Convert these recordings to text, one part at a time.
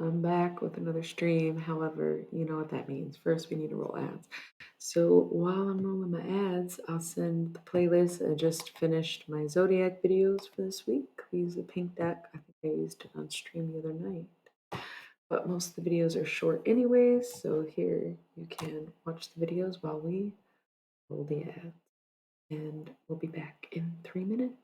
I'm back with another stream. However, you know what that means. First, we need to roll ads. So while I'm rolling my ads, I'll send the playlist. I just finished my Zodiac videos for this week. We use the pink deck. I think I used it on stream the other night. But most of the videos are short anyways, so here you can watch the videos while we roll the ads. And we'll be back in 3 minutes.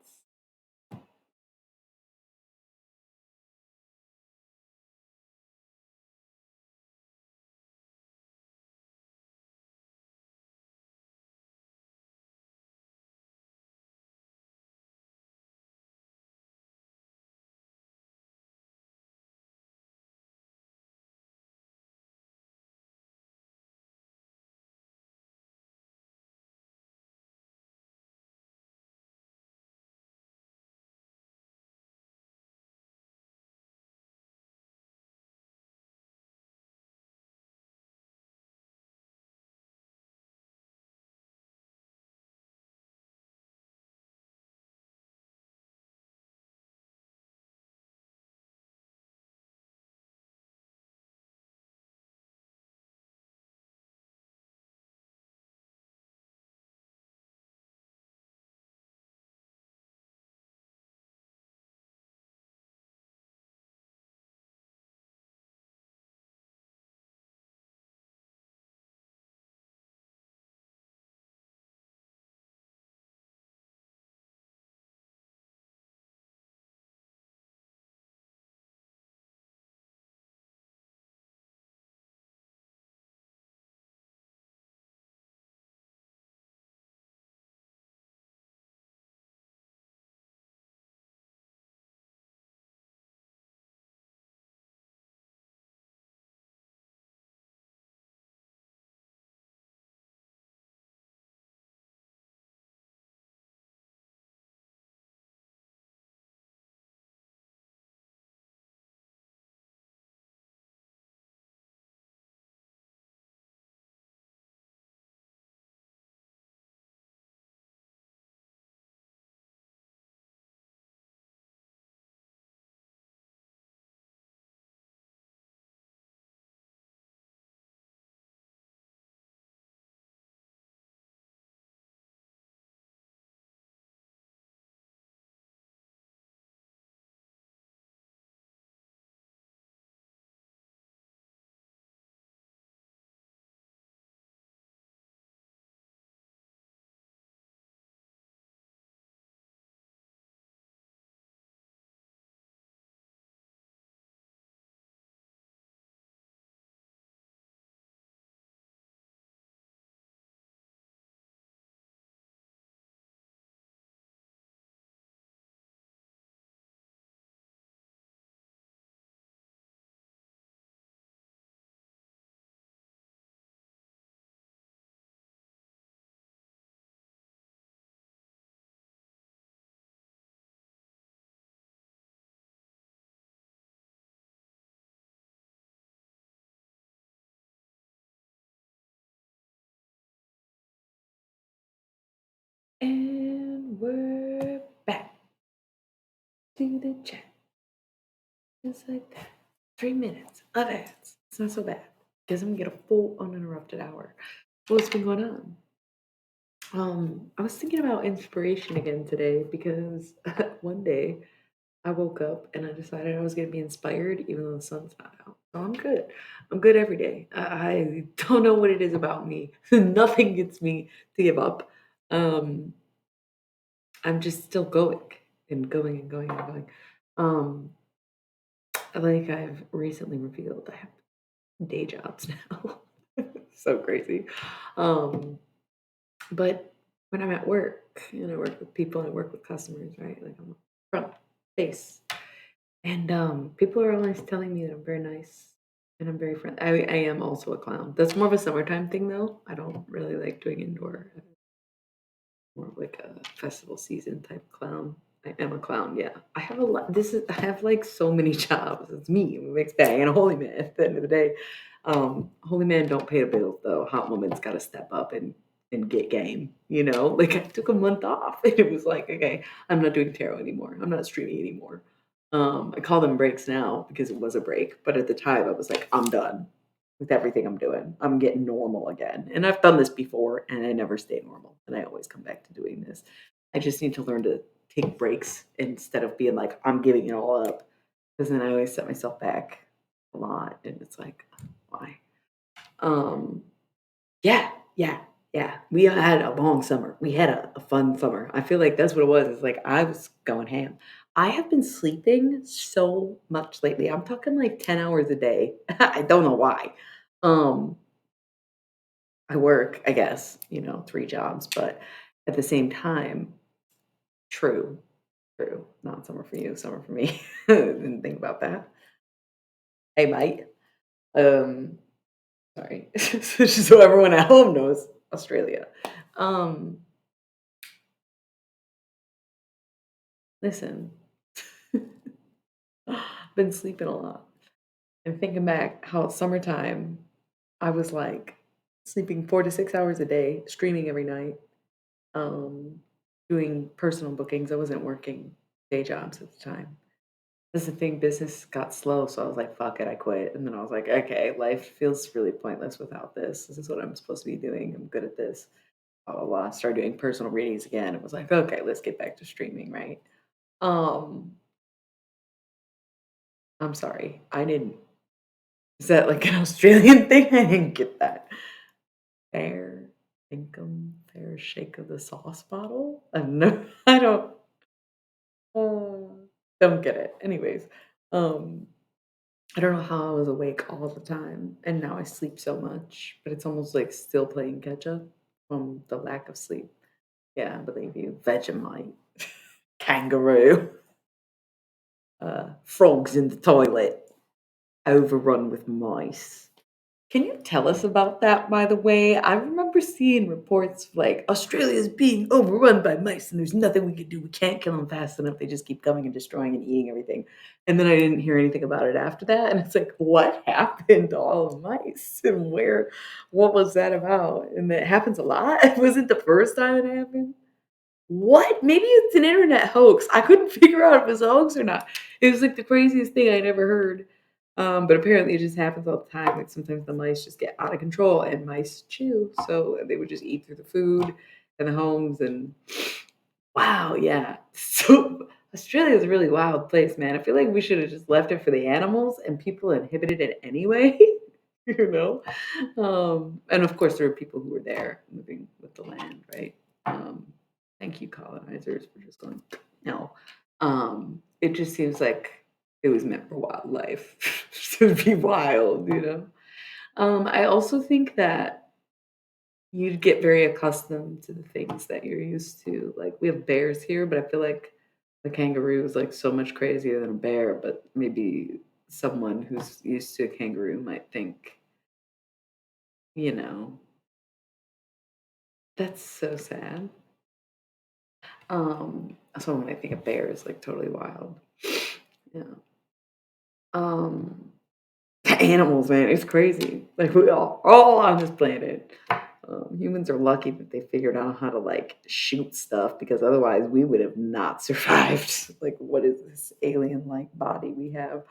And we're back to the chat. Just like that. 3 minutes of ads. It's not so bad. Because I'm gonna get a full uninterrupted hour. What's been going on? I was thinking about inspiration again today because one day I woke up and I decided I was gonna be inspired even though the sun's not out. So I'm good. I'm good every day. I don't know what it is about me. Nothing gets me to give up. Um, I'm just still going and going and going and going. Um, like I've recently revealed, I have day jobs now. So crazy. Um, but when I'm at work and I work with people and I work with customers, right? Like I'm front face. And people are always telling me that I'm very nice and I'm very friendly. I am also a clown. That's more of a summertime thing though. I don't really like doing indoor, more of like a festival season type clown. I am a clown, yeah. I have a lot. I have like so many jobs. It's me, a mixed bag, and a holy man at the end of the day. Holy man don't pay the bills though. Hot woman's got to step up and get game. Like I took a month off, and it was like, okay, I'm not doing tarot anymore. I'm not streaming anymore. I call them breaks now because it was a break, but at the time I was like, I'm done with everything I'm doing. I'm getting normal again. And I've done this before and I never stay normal. And I always come back to doing this. I just need to learn to take breaks instead of being like, I'm giving it all up. Because then I always set myself back a lot. And it's like, why? Um, yeah, yeah, yeah. We had a long summer. We had a fun summer. I feel like that's what it was. It's like I was going ham. I have been sleeping so much lately. I'm talking like 10 hours a day. I don't know why. Um, I work, I guess, 3 jobs, but at the same time, true, true. Not summer for you, summer for me. Didn't think about that. Hey, mate. Um, sorry. Just so everyone at home knows, Australia. Um, Listen, been sleeping a lot and thinking back how summertime I was like sleeping 4 to 6 hours a day, streaming every night, um, doing personal bookings. I wasn't working day jobs at the time. That's the thing, business got slow, so I was like, fuck it, I quit. And then I was like, okay, life feels really pointless without this. This is what I'm supposed to be doing. I'm good at this. Blah blah blah. Started doing personal readings again. It was like, okay, let's get back to streaming, right? Um, I'm sorry. I didn't Is that like an Australian thing? I didn't get that. Fair income, fair shake of the sauce bottle? I know I uh, don't get it. Anyways, um, I don't know how I was awake all the time, and now I sleep so much, but it's almost like still playing catch up from the lack of sleep. Yeah, I believe you. Vegemite, kangaroo, frogs in the toilet, overrun with mice. Can you tell us about that, by the way? I remember seeing reports of, like Australia's being overrun by mice and there's nothing we can do. We can't kill them fast enough. They just keep coming and destroying and eating everything. And then I didn't hear anything about it after that. And it's like, what happened to all the mice? And what was that about? And it happens a lot. It wasn't the first time it happened. What? Maybe it's an internet hoax. I couldn't figure out if it was a hoax or not. It was like the craziest thing I never heard. But apparently it just happens all the time. Like sometimes the mice just get out of control and mice chew. So they would just eat through the food and the homes and wow, yeah. So Australia is a really wild place, man. I feel like we should have just left it for the animals and people inhibited it anyway. you know? And of course there were people who were there moving with the land, right? Um, Thank you, colonizers, for just going, no. It just seems like it was meant for wildlife to be wild. I also think that you'd get very accustomed to the things that you're used to. Like we have bears here, but I feel like the kangaroo is like so much crazier than a bear, but maybe someone who's used to a kangaroo might think, you know, that's so sad. Someone might think a bear is like totally wild. Yeah. Um, animals, man, it's crazy. Like we all on this planet. Humans are lucky that they figured out how to like shoot stuff because otherwise we would have not survived. Like, what is this alien-like body we have?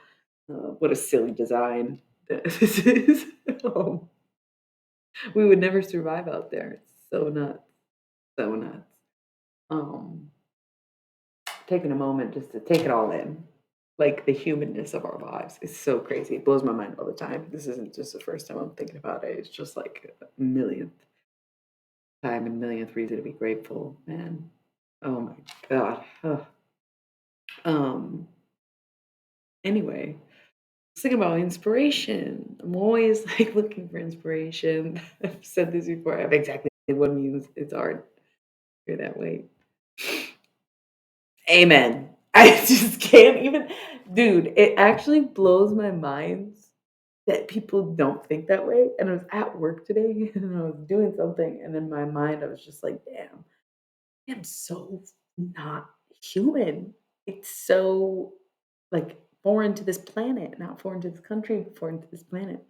What a silly design this is. Um, we would never survive out there. It's so nuts, so nuts. Um, Taking a moment just to take it all in. Like the humanness of our lives is so crazy. It blows my mind all the time. This isn't just the first time I'm thinking about it. It's just like a millionth time and millionth reason to be grateful, man. Oh my god. Ugh. Um. Anyway, I was thinking about inspiration. I'm always like looking for inspiration. I've said this before. I have exactly one muse. It's art. You're that way. Amen. I just can't even, dude. It actually blows my mind that people don't think that way. And I was at work today and I was doing something, and in my mind, I was just like, damn, I am so not human. It's so like foreign to this planet, not foreign to this country, foreign to this planet.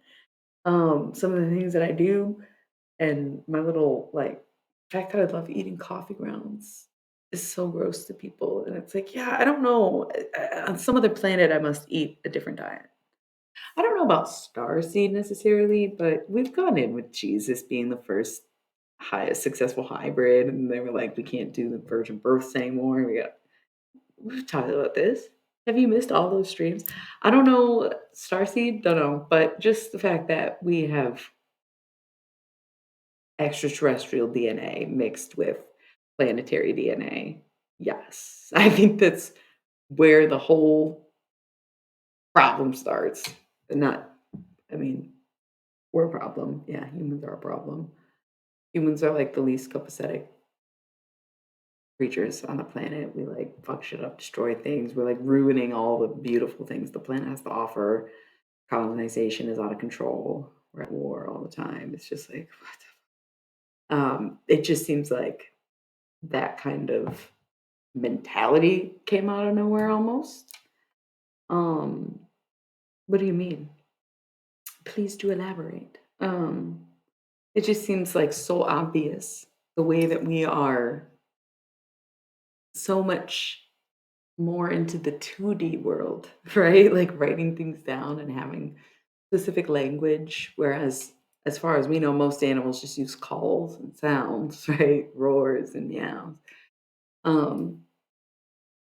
Some of the things that I do and my little like fact that I love eating coffee grounds. is so gross to people, and it's like, yeah, I don't know. On some other planet, I must eat a different diet. I don't know about starseed necessarily, but we've gone in with Jesus being the first highest successful hybrid, and they were like, we can't do the virgin births anymore. We've talked about this. Have you missed all those streams? I don't know, starseed, don't know, but just the fact that we have extraterrestrial DNA mixed with planetary DNA. Yes, I think that's where the whole problem starts. Not, I mean, we're a problem. Yeah, humans are a problem. Humans are like the least copacetic creatures on the planet. We like fuck shit up, destroy things. We're like ruining all the beautiful things the planet has to offer. Colonization is out of control. We're at war all the time. It's just like, what? It just seems like that kind of mentality came out of nowhere almost. Um, what do you mean? Please do elaborate. It just seems like so obvious the way that we are so much more into the 2D world, right? Like writing things down and having specific language, whereas as far as we know, most animals just use calls and sounds, right? Roars and meows. Um,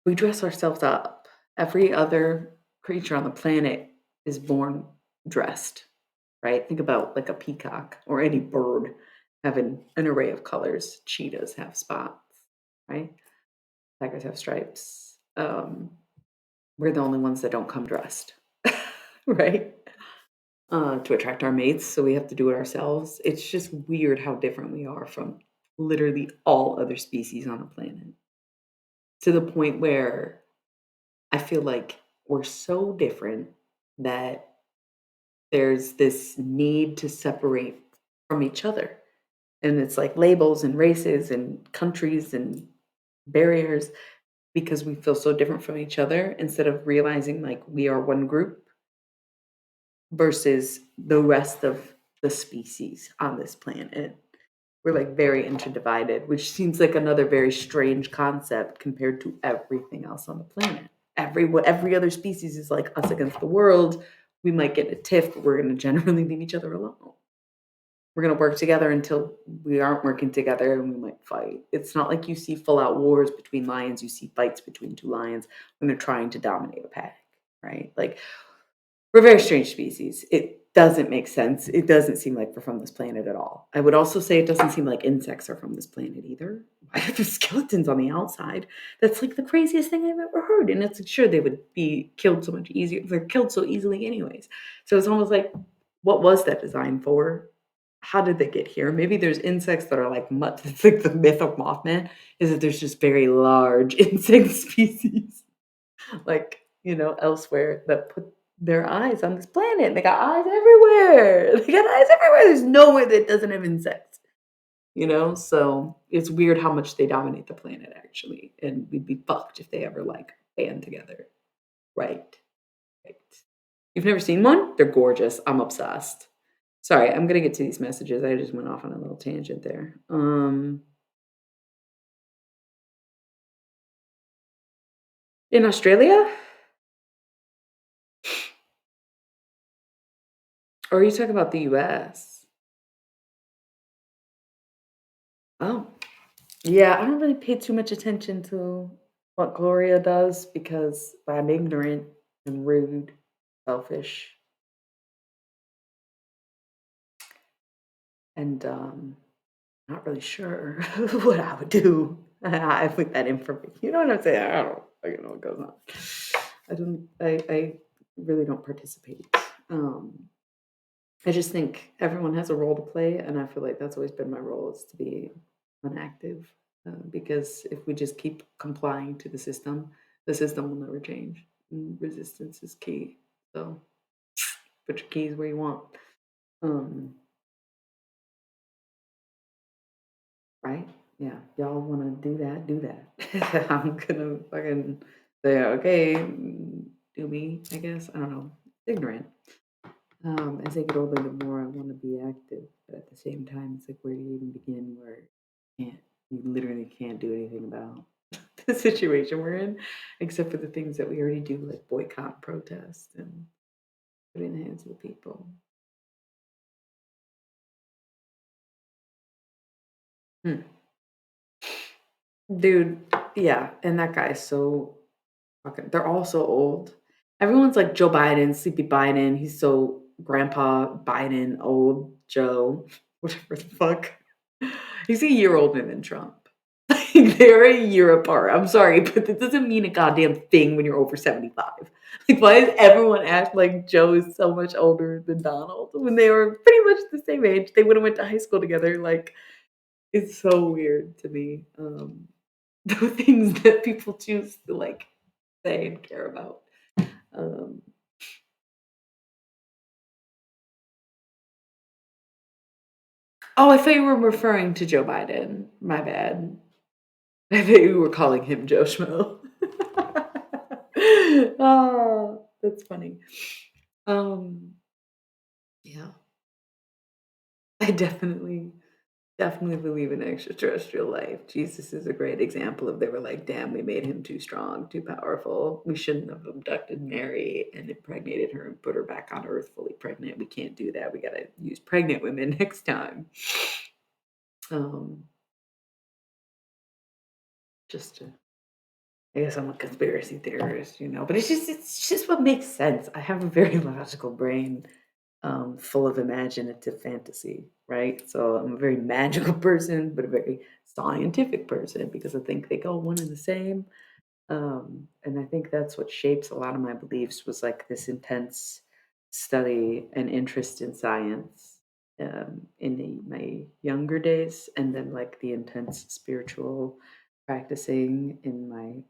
we dress ourselves up. Every other creature on the planet is born dressed, right? Think about like a peacock or any bird having an array of colors. Cheetahs have spots, right? Tigers have stripes. We're the only ones that don't come dressed, right? To attract our mates, so we have to do it ourselves. It's just weird how different we are from literally all other species on the planet, to the point where I feel like we're so different that there's this need to separate from each other. And it's like labels and races and countries and barriers because we feel so different from each other instead of realizing like we are one group versus the rest of the species on this planet. We're like very interdivided, which seems like another very strange concept compared to everything else on the planet. Every other species is like us against the world. We might get in a tiff, but we're going to generally leave each other alone. We're going to work together until we aren't working together and we might fight. It's not like you see full out wars between lions. You see fights between two lions when they're trying to dominate a pack, right? Like we're a very strange species. It doesn't make sense. It doesn't seem like we're from this planet at all. I would also say it doesn't seem like insects are from this planet either. Why are there skeletons on the outside? That's like the craziest thing I've ever heard. And it's like, sure, they would be killed so much easier. They're killed so easily, anyways. So it's almost like, what was that designed for? How did they get here? Maybe there's insects that are like much. It's like the myth of Mothman is that there's just very large insect species like, elsewhere that put their eyes on this planet. They got eyes everywhere. They got eyes everywhere. There's nowhere that doesn't have insects, So it's weird how much they dominate the planet, actually. And we'd be fucked if they ever like band together. Right. Right. You've never seen one? They're gorgeous. I'm obsessed. Sorry, I'm gonna get to these messages. I just went off on a little tangent there. In Australia? Or are you talking about the US? Oh. Yeah, I don't really pay too much attention to what Gloria does because I'm ignorant and rude, selfish, and not really sure what I would do with that information. You know what I'm saying? I don't fucking know what goes on. I really don't participate. Um, I just think everyone has a role to play, and I feel like that's always been my role is to be unactive. Because if we just keep complying to the system will never change. And resistance is key. So put your keys where you want. Um, right? Yeah. Y'all want to do that? Do that. I'm gonna fucking say, okay, do me. I guess I don't know. Ignorant. As I get older, the more I want to be active, but at the same time, it's like where do you even begin? Where you can't, you literally can't do anything about. the situation we're in, except for the things that we already do, like boycott, protest, and put it in the hands of the people. Hmm. Dude, yeah, and that guy is so fucking they're all so old. Everyone's like Joe Biden, Sleepy Biden, he's so Grandpa Biden, old Joe, whatever the fuck. He's a year older than Trump. Like, they're a year apart. I'm sorry, but that doesn't mean a goddamn thing when you're over 75. Like, why does everyone act like Joe is so much older than Donald when they were pretty much the same age? They would have went to high school together. Like, it's so weird to me. The things that people choose to like say and care about. Um, oh, I thought you were referring to Joe Biden. My bad. I thought you were calling him Joe Schmo. Oh, that's funny. Um, yeah, I definitely believe in extraterrestrial life. Jesus is a great example of they were like, damn, we made him too strong, too powerful. We shouldn't have abducted Mary and impregnated her and put her back on Earth fully pregnant. We can't do that. We gotta use pregnant women next time. Um, just to, I guess I'm a conspiracy theorist, but it's just what makes sense. I have a very logical brain, full of imaginative fantasy, right? So I'm a very magical person, but a very scientific person because I think they go one and the same. And I think that's what shapes a lot of my beliefs was like this intense study and interest in science in my younger days, and then like the intense spiritual practicing in my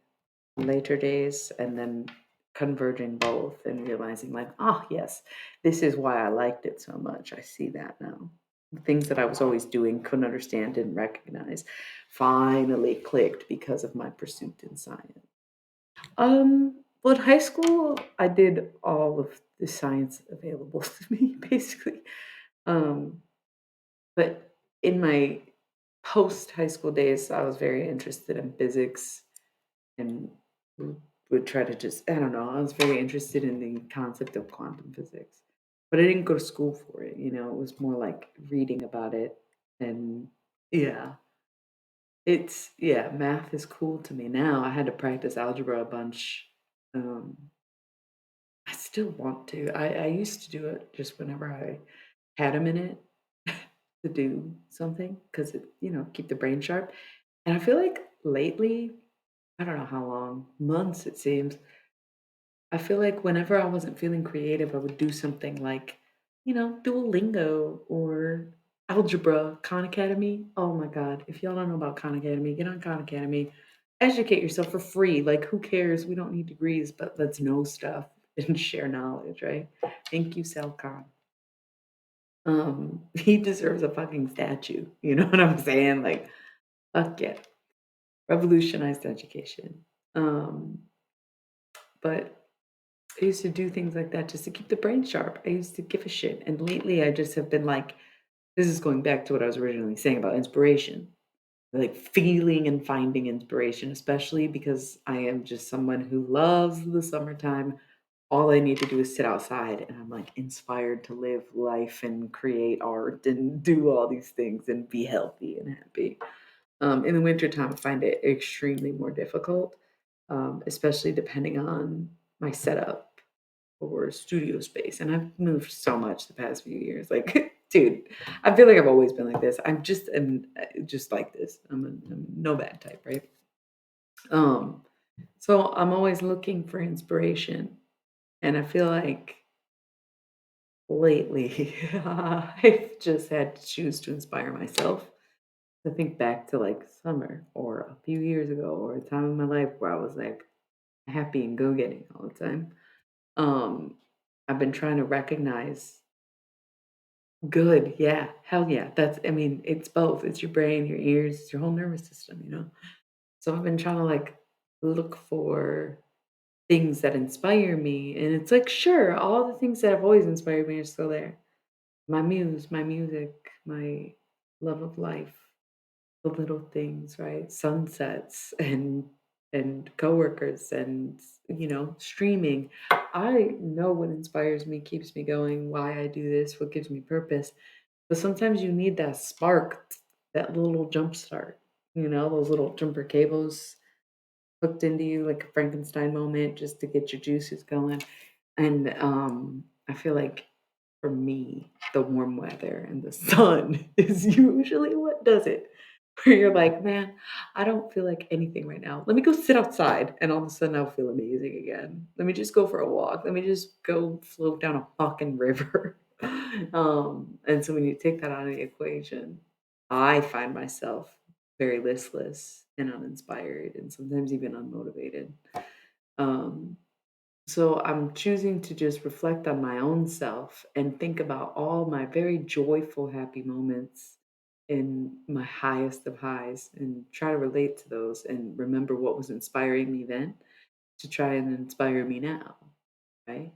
later days, and then converging both and realizing like, oh yes, this is why I liked it so much. I see that now. The things that I was always doing, couldn't understand, didn't recognize, finally clicked because of my pursuit in science. Well, in high school, I did all of the science available to me, basically. Um, but in my post high school days, I was very interested in physics and w- would try to just, I don't know, I was very interested in the concept of quantum physics. But I didn't go to school for it, it was more like reading about it. And yeah, yeah, math is cool to me now. I had to practice algebra a bunch. Um, I still want to. I used to do it just whenever I had a minute to do something because it, keep the brain sharp. And I feel like lately, I don't know how long, months it seems, I feel like whenever I wasn't feeling creative, I would do something like, Duolingo or algebra, Khan Academy. Oh my God. If y'all don't know about Khan Academy, get on Khan Academy, educate yourself for free. Like, who cares? We don't need degrees, but let's know stuff and share knowledge, right? Thank you, Sal Khan. He deserves a fucking statue. You know what I'm saying? Like, fuck yeah. Revolutionized education. Um, but I used to do things like that just to keep the brain sharp. I used to give a shit. And lately, I just have been like, this is going back to what I was originally saying about inspiration, like feeling and finding inspiration, especially because I am just someone who loves the summertime. All I need to do is sit outside, and I'm like inspired to live life and create art and do all these things and be healthy and happy. In the wintertime, I find it extremely more difficult, especially depending on my setup or studio space. And I've moved so much the past few years. Like, dude, I feel like I've always been like this. I'm just like this. I'm a nomad type, right? Um, so I'm always looking for inspiration, and I feel like lately I've just had to choose to inspire myself. To think back to like summer or a few years ago or a time in my life where I was like happy and go getting all the time. Um, I've been trying to recognize good, yeah, hell yeah. I mean, it's both. It's your brain, your ears, it's your whole nervous system. So I've been trying to like look for things that inspire me. And it's like, sure, all the things that have always inspired me are still there. My muse, my music, my love of life, the little things, right? Sunsets and and coworkers and streaming. I know what inspires me, keeps me going, why I do this, what gives me purpose. But sometimes you need that spark, that little jump start, those little jumper cables hooked into you like a Frankenstein moment just to get your juices going. And I feel like for me, the warm weather and the sun is usually what does it. Where you're like, man, I don't feel like anything right now. Let me go sit outside, and all of a sudden I'll feel amazing again. Let me just go for a walk. Let me just go float down a fucking river. And so when you take that out of the equation, I find myself very listless and uninspired, and sometimes even unmotivated. Um, so I'm choosing to just reflect on my own self and think about all my very joyful, happy moments in my highest of highs and try to relate to those and remember what was inspiring me then to try and inspire me now. Right.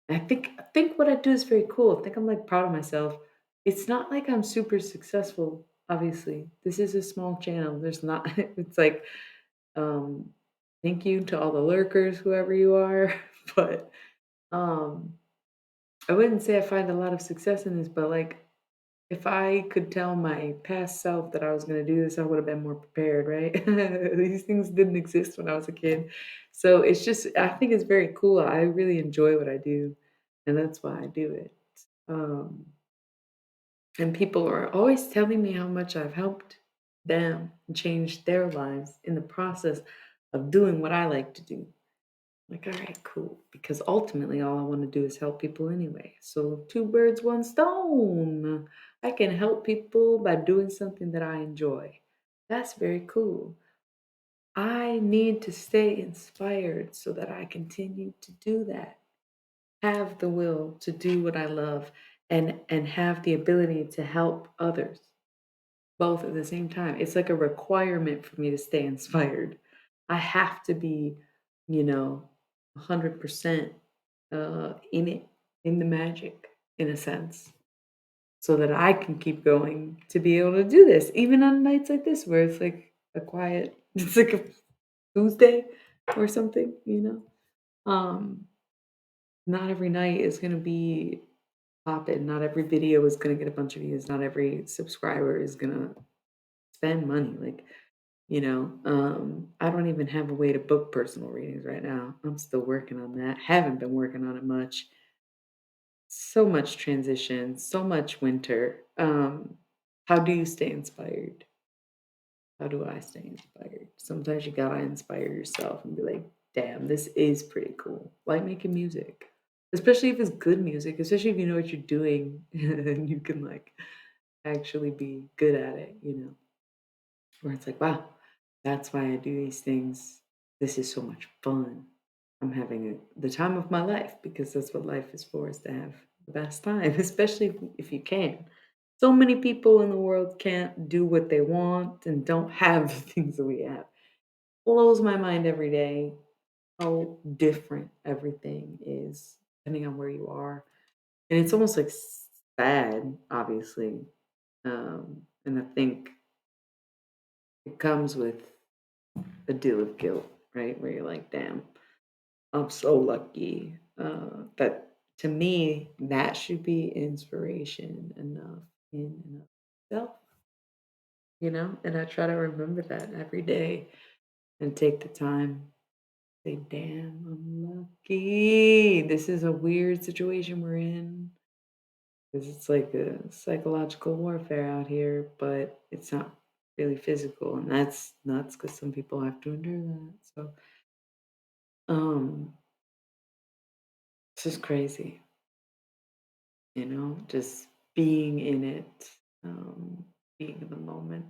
And I think what I do is very cool. I think I'm like proud of myself. It's not like I'm super successful, obviously. This is a small channel. There's not it's like um thank you to all the lurkers, whoever you are. But um, I wouldn't say I find a lot of success in this, but like if I could tell my past self that I was going to do this, I would have been more prepared, right? These things didn't exist when I was a kid. So it's just, I think it's very cool. I really enjoy what I do, and that's why I do it. Um, and people are always telling me how much I've helped them and changed their lives in the process of doing what I like to do. Like, all right, cool. Because ultimately, all I want to do is help people anyway. So, two birds, one stone. I can help people by doing something that I enjoy. That's very cool. I need to stay inspired so that I continue to do that. Have the will to do what I love and have the ability to help others both at the same time. It's like a requirement for me to stay inspired. I have to be, 100% in it, in the magic, in a sense, so that I can keep going to be able to do this, even on nights like this where it's like a quiet, it's like a Tuesday or something. Not every night is going to be popping. Not every video is going to get a bunch of views. Not every subscriber is going to spend money. Like, I don't even have a way to book personal readings right now. I'm still working on that. Haven't been working on it much. So much transition, so much winter. How do you stay inspired? How do I stay inspired? Sometimes you gotta inspire yourself and be like, damn, this is pretty cool. Like making music. Especially if it's good music, especially if you know what you're doing and you can like actually be good at it. Where it's like, wow, that's why I do these things. This is so much fun. I'm having the time of my life because that's what life is for, is to have the best time, especially if you can. So many people in the world can't do what they want and don't have the things that we have. Blows my mind every day how different everything is depending on where you are. And it's almost like sad, obviously. And I think it comes with a deal of guilt, right? Where you're like, damn, I'm so lucky. That to me, that should be inspiration enough in and of itself. And I try to remember that every day and take the time. Say, damn, I'm lucky. This is a weird situation we're in because it's like a psychological warfare out here, but it's not really physical, and that's nuts because some people have to endure that. So, um, it's just crazy. Just being in it, being in the moment,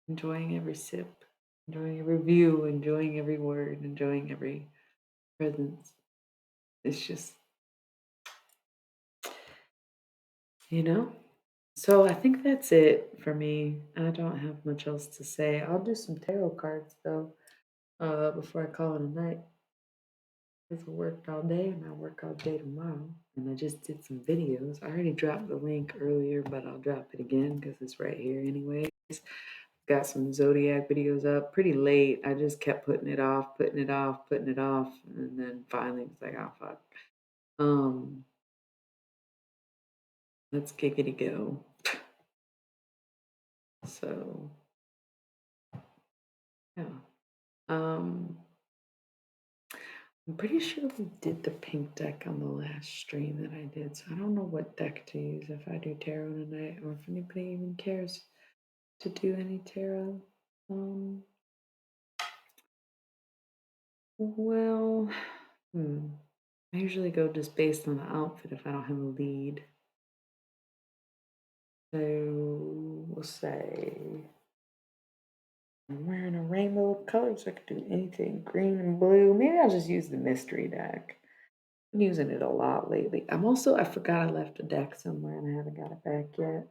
enjoying every sip, enjoying every view, enjoying every word, enjoying every presence. It's just, you know? So I think that's it for me. I don't have much else to say. I'll do some tarot cards though, before I call it a night. Because I worked all day and I work all day tomorrow. And I just did some videos. I already dropped the link earlier, but I'll drop it again because it's right here anyways. got some Zodiac videos up pretty late. I just kept putting it off, putting it off, putting it off, and then finally it's like, oh fuck. Um, let's giggity go. So yeah. Um, I'm pretty sure we did the pink deck on the last stream that I did, so I don't know what deck to use if I do tarot tonight, or if anybody even cares to do any tarot. Um, well, I usually go just based on the outfit if I don't have a lead. So we'll say I'm wearing a rainbow of colors. I could do anything, green and blue. Maybe I'll just use the mystery deck. I'm using it a lot lately. I forgot I left a deck somewhere and I haven't got it back yet.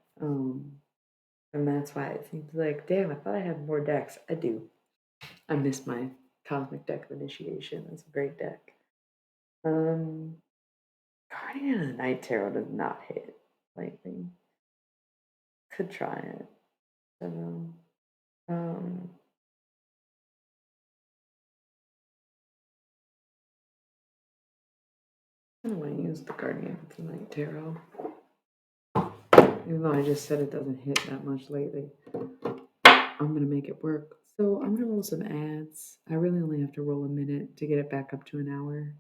And that's why it seems like, damn, I thought I had more decks. I do. I missed my Cosmic Deck of Initiation. That's a great deck. Guardian of the Night Tarot does not hit lately. Could try it. I don't know. I don't want to use the Guardian of the Night Tarot. Even though I just said it doesn't hit that much lately. I'm going to make it work. So I'm going to roll some ads. I really only have to roll a minute to get it back up to an hour.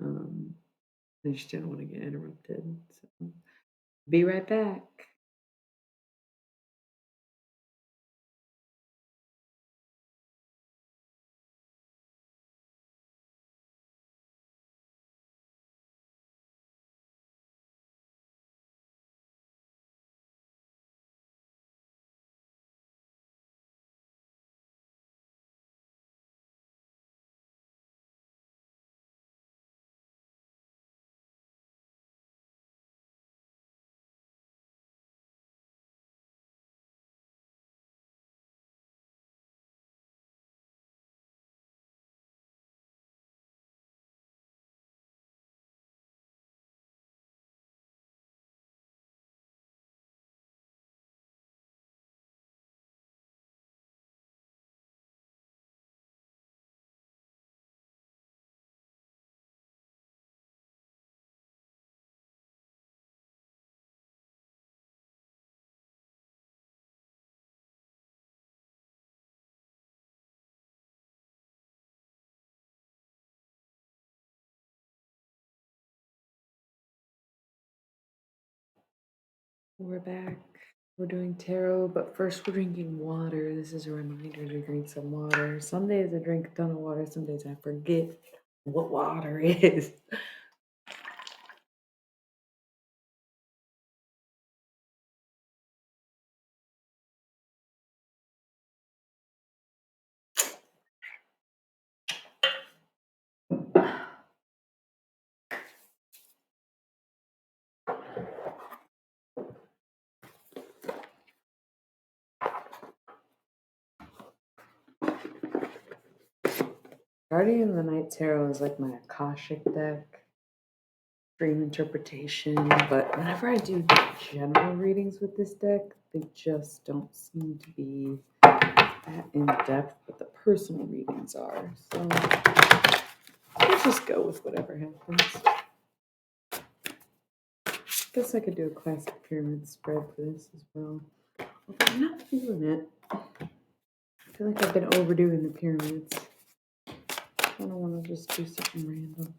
I just don't want to get interrupted. So be right back. We're back. We're doing tarot, but first we're drinking water. This is a reminder to drink some water. Some days I drink a ton of water, some days I forget what water is. Guardian of the Night Tarot is like my Akashic deck, dream interpretation, but whenever I do general readings with this deck, they just don't seem to be that in depth, but the personal readings are. So let's just go with whatever happens. Guess I could do a classic pyramid spread for this as well. I'm not feeling it. I feel like I've been overdoing the pyramids. I don't want to just do something random.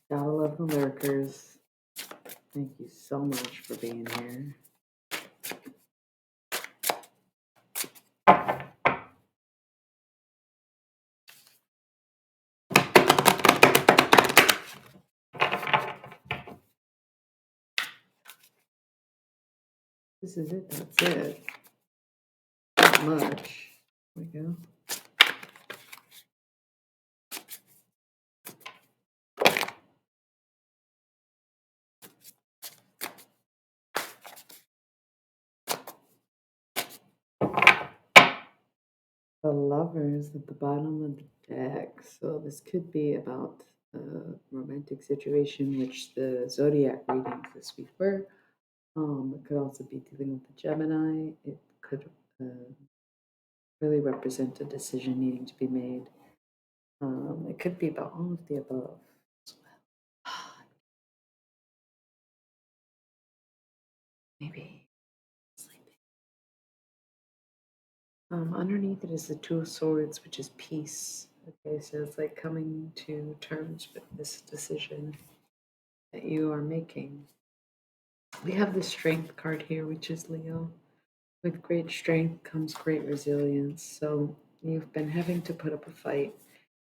Gotta love the lurkers. Thank you so much for being here. This is it. That's it. Not much. There we go. The Lovers at the bottom of the deck. So this could be about a romantic situation, which the zodiac readings this week were. It could also be dealing with the Gemini. It could really represent a decision needing to be made. It could be about all of the above as well. Maybe sleeping. Underneath it is the Two of Swords, which is peace. Okay, so it's like coming to terms with this decision that you are making. We have the Strength card here, which is Leo. With great strength comes great resilience. So you've been having to put up a fight.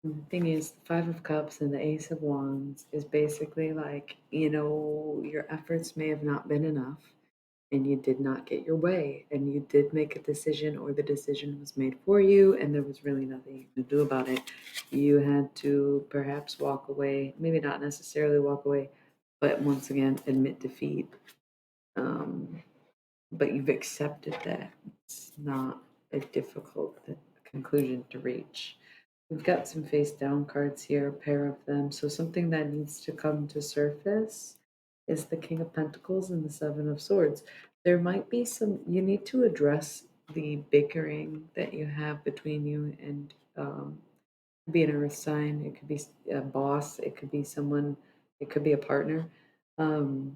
And the thing is, the Five of Cups and the Ace of Wands is basically like, your efforts may have not been enough and you did not get your way and you did make a decision or the decision was made for you and there was really nothing you could do about it. You had to perhaps walk away, maybe not necessarily walk away, but once again admit defeat. Um, but you've accepted that it's not a difficult conclusion to reach. We've got some face down cards here, a pair of them. So something that needs to come to surface is the King of Pentacles and the Seven of Swords. There might be you need to address the bickering that you have between you and be an earth sign. It could be a boss. It could be someone. It could be a partner um,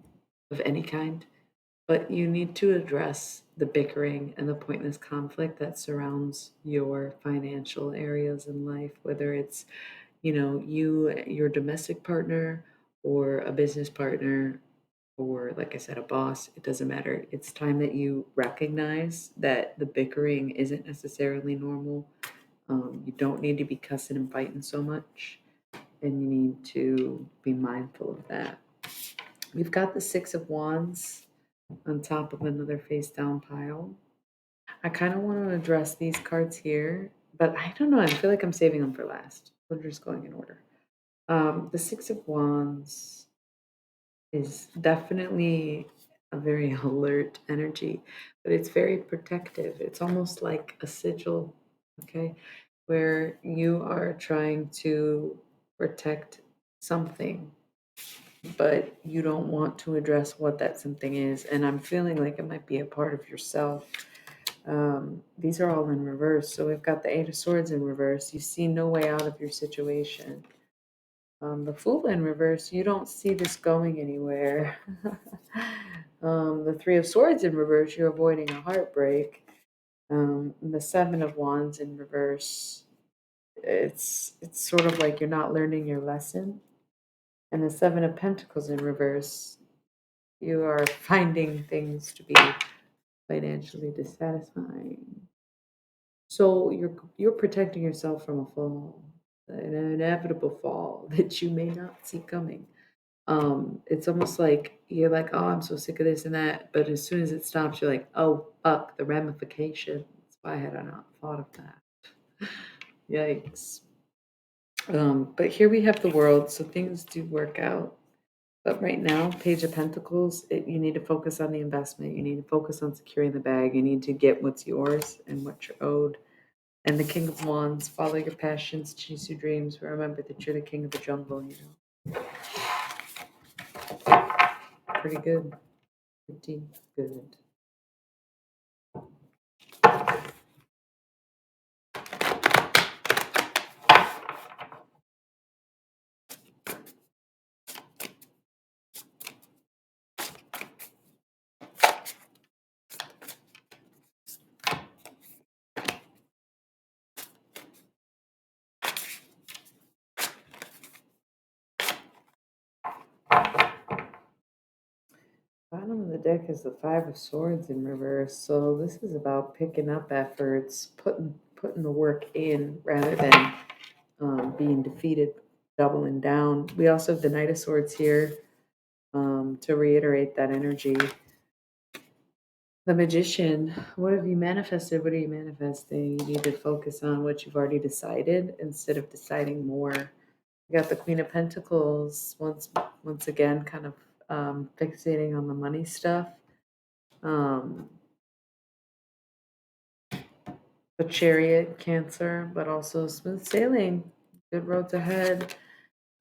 of any kind. But you need to address the bickering and the pointless conflict that surrounds your financial areas in life, whether it's, your domestic partner or a business partner or, like I said, a boss. It doesn't matter. It's time that you recognize that the bickering isn't necessarily normal. You don't need to be cussing and fighting so much, and you need to be mindful of that. We've got the Six of Wands on top of another face down pile. I kind of want to address these cards here, but I don't know. I feel like I'm saving them for last. We're just going in order. The Six of Wands is definitely a very alert energy, but it's very protective. It's almost like a sigil, okay, where you are trying to protect something, but you don't want to address what that something is. And I'm feeling like it might be a part of yourself. These are all in reverse. So we've got the Eight of Swords in reverse. You see no way out of your situation. The Fool in reverse, you don't see this going anywhere. The Three of Swords in reverse, you're avoiding a heartbreak. The Seven of Wands in reverse, it's sort of like you're not learning your lesson. And the Seven of Pentacles in reverse, you are finding things to be financially dissatisfying. So you're protecting yourself from a fall, an inevitable fall that you may not see coming. It's almost like you're like, oh, I'm so sick of this and that, but as soon as it stops, you're like, oh, fuck, the ramifications. Why had I not thought of that? Yikes. But here we have the world, so things do work out. But right now, Page of Pentacles, you need to focus on the investment. You need to focus on securing the bag. You need to get what's yours and what you're owed. And the King of Wands, follow your passions, chase your dreams. Remember that you're the king of the jungle, Pretty good. Pretty good. Bottom of the deck is the Five of Swords in reverse. So this is about picking up efforts, putting the work in rather than being defeated, doubling down. We also have the Knight of Swords here to reiterate that energy. The Magician, what have you manifested? What are you manifesting? You need to focus on what you've already decided instead of deciding more. You got the Queen of Pentacles once again, kind of fixating on the money stuff. Um, The Chariot, Cancer, but also smooth sailing, good roads ahead.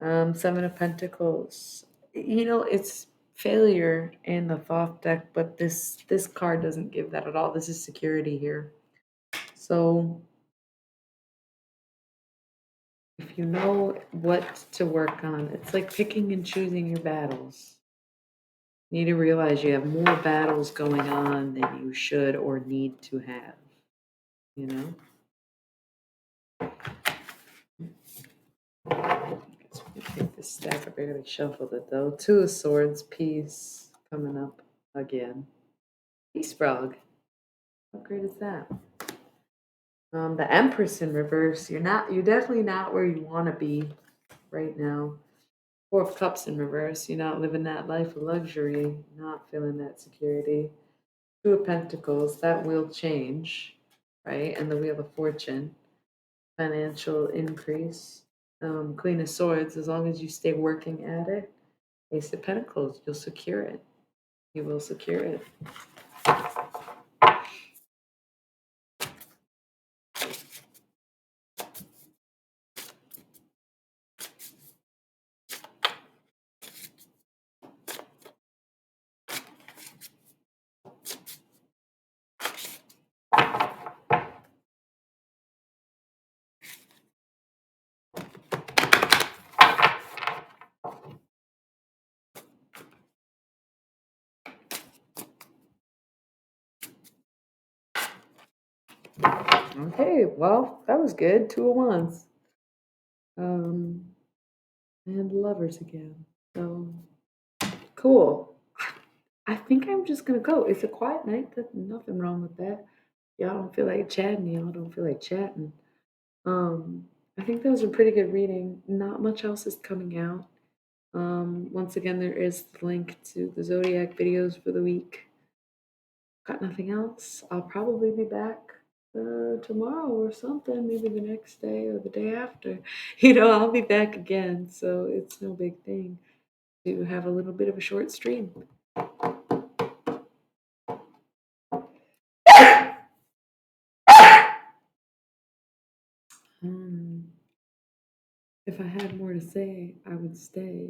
Seven of Pentacles. It's failure in the Thoth deck, but this card doesn't give that at all. This is security here. So if you know what to work on, it's like picking and choosing your battles. You need to realize you have more battles going on than you should or need to have. You know? Guess we can take this stack. I barely shuffled it though. Two of Swords, peace coming up again. Peace frog. How great is that? The Empress in reverse. You're definitely not where you want to be right now. Four of Cups in reverse. You're not living that life of luxury, not feeling that security. Two of Pentacles, that will change, right? And the Wheel of Fortune, financial increase. Queen of Swords, as long as you stay working at it. Ace of Pentacles, you'll secure it. You will secure it. Okay, well, that was good. Two of Wands. And Lovers again. So cool. I think I'm just gonna go. It's a quiet night. There's nothing wrong with that. Y'all don't feel like chatting. Y'all don't feel like chatting. I think that was a pretty good reading. Not much else is coming out. Once again, there is the link to the Zodiac videos for the week. Got nothing else. I'll probably be back tomorrow or something, maybe the next day or the day after. I'll be back again, so it's no big thing to have a little bit of a short stream. If I had more to say, I would stay.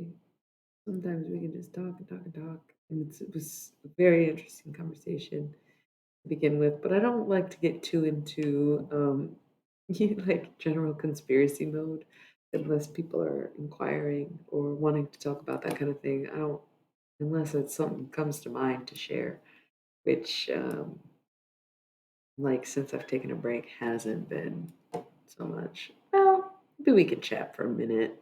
Sometimes we can just talk and talk and talk. And it was a very interesting conversation to begin with, but I don't like to get too into like general conspiracy mode unless people are inquiring or wanting to talk about that kind of thing. I don't, unless it's something comes to mind to share, which, like, since I've taken a break, hasn't been so much. Well, maybe we could chat for a minute.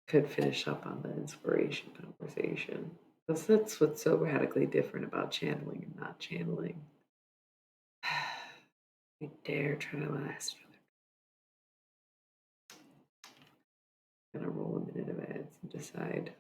Could finish up on the inspiration conversation. Because that's what's so radically different about channeling and not channeling. I dare try to last for I'm gonna roll a minute of ads and decide.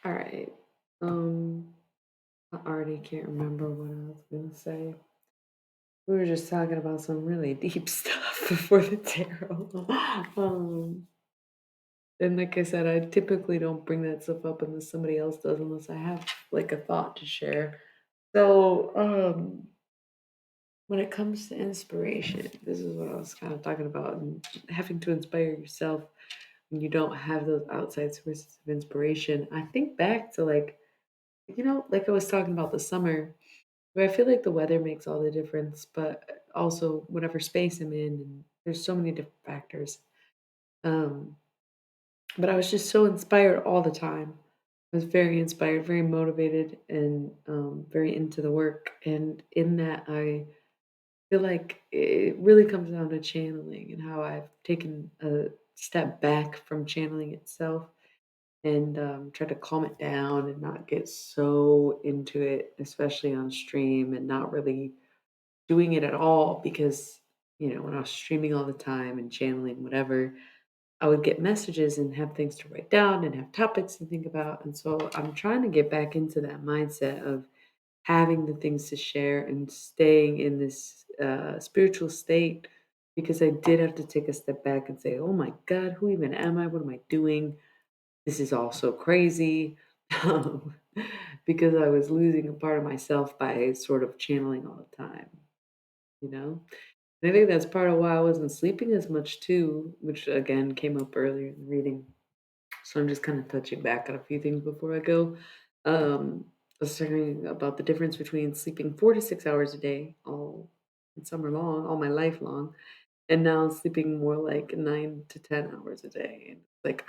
All right. I already can't remember what I was gonna say. We were just talking about some really deep stuff before the tarot. Um, And like I said, I typically don't bring that stuff up unless somebody else does, unless I have like a thought to share. So, when it comes to inspiration, this is what I was kind of talking about, and having to inspire yourself when you don't have those outside sources of inspiration. I think back to like, like I was talking about the summer, where I feel like the weather makes all the difference, but also whatever space I'm in, and there's so many different factors. Um, but I was just so inspired all the time. I was very inspired, very motivated, and very into the work. And in that, I feel like it really comes down to channeling and how I've taken a step back from channeling itself and try to calm it down and not get so into it, especially on stream, and not really doing it at all because, when I was streaming all the time and channeling whatever, I would get messages and have things to write down and have topics to think about. And so I'm trying to get back into that mindset of having the things to share and staying in this spiritual state because I did have to take a step back and say, oh my God, who even am I? What am I doing? This is all so crazy. Um, because I was losing a part of myself by sort of channeling all the time, you know? And I think that's part of why I wasn't sleeping as much too, which again came up earlier in the reading. So I'm just kind of touching back on a few things before I go. I was talking about the difference between sleeping 4 to 6 hours a day all summer long, all my life long, and now sleeping more like 9 to 10 hours a day. And like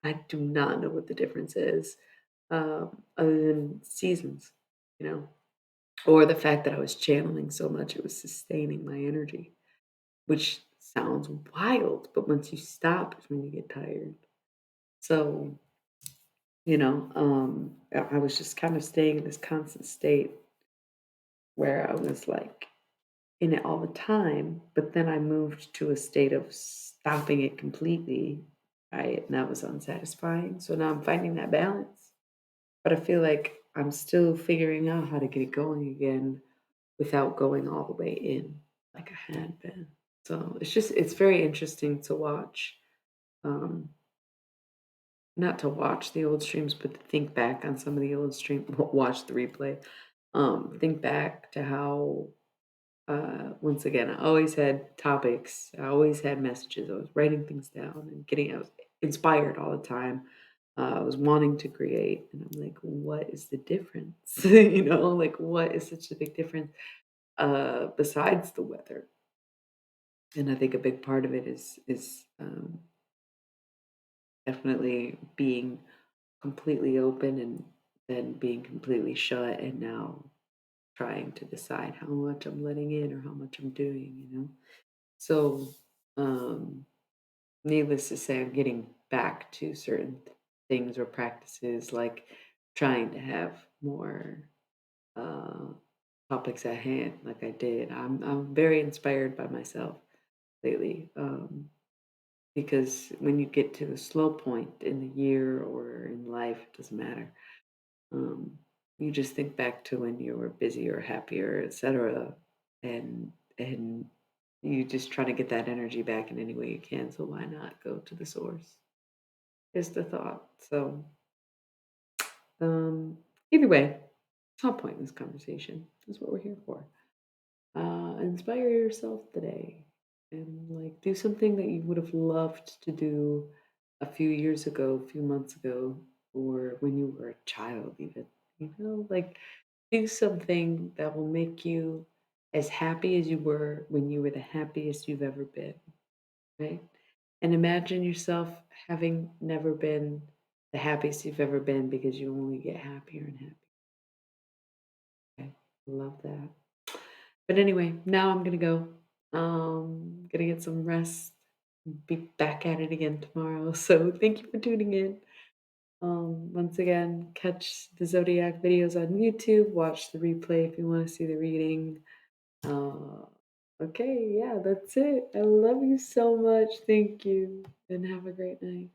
I do not know what the difference is, other than seasons, you know, or the fact that I was channeling so much, it was sustaining my energy, which sounds wild, but once you stop is when you get tired. So, I was just kind of staying in this constant state where I was like in it all the time, but then I moved to a state of stopping it completely, right? And that was unsatisfying. So now I'm finding that balance, but I feel like I'm still figuring out how to get it going again without going all the way in like I had been. So it's very interesting to watch. Um, Not to watch the old streams, but to think back on some of the old stream watch the replay. Think back to how, once again, I always had topics, I always had messages, I was writing things down and I was inspired all the time. I was wanting to create, and I'm like, what is the difference? Like what is such a big difference besides the weather? And I think a big part of it is definitely being completely open and then being completely shut, and now trying to decide how much I'm letting in or how much I'm doing. So, um, needless to say, I'm getting back to certain things or practices, like trying to have more uh, topics at hand, like I did. I'm very inspired by myself lately, because when you get to a slow point in the year or in life, it doesn't matter. Um, you just think back to when you were busier, happier, etc., and you just try to get that energy back in any way you can. So why not go to the source? Is the thought. So um, either way, it's not point in this conversation. That's what we're here for. Inspire yourself today, and like do something that you would have loved to do a few years ago, a few months ago, or when you were a child, even. Like do something that will make you as happy as you were when you were the happiest you've ever been, right? And imagine yourself having never been the happiest you've ever been because you only get happier and happier. Okay? Love that. But anyway, now I'm gonna go. Gonna get some rest. Be back at it again tomorrow. So thank you for tuning in. Once again, catch the Zodiac videos on YouTube. Watch the replay if you want to see the reading. Uh, okay, yeah, that's it. I love you so much. Thank you, and have a great night.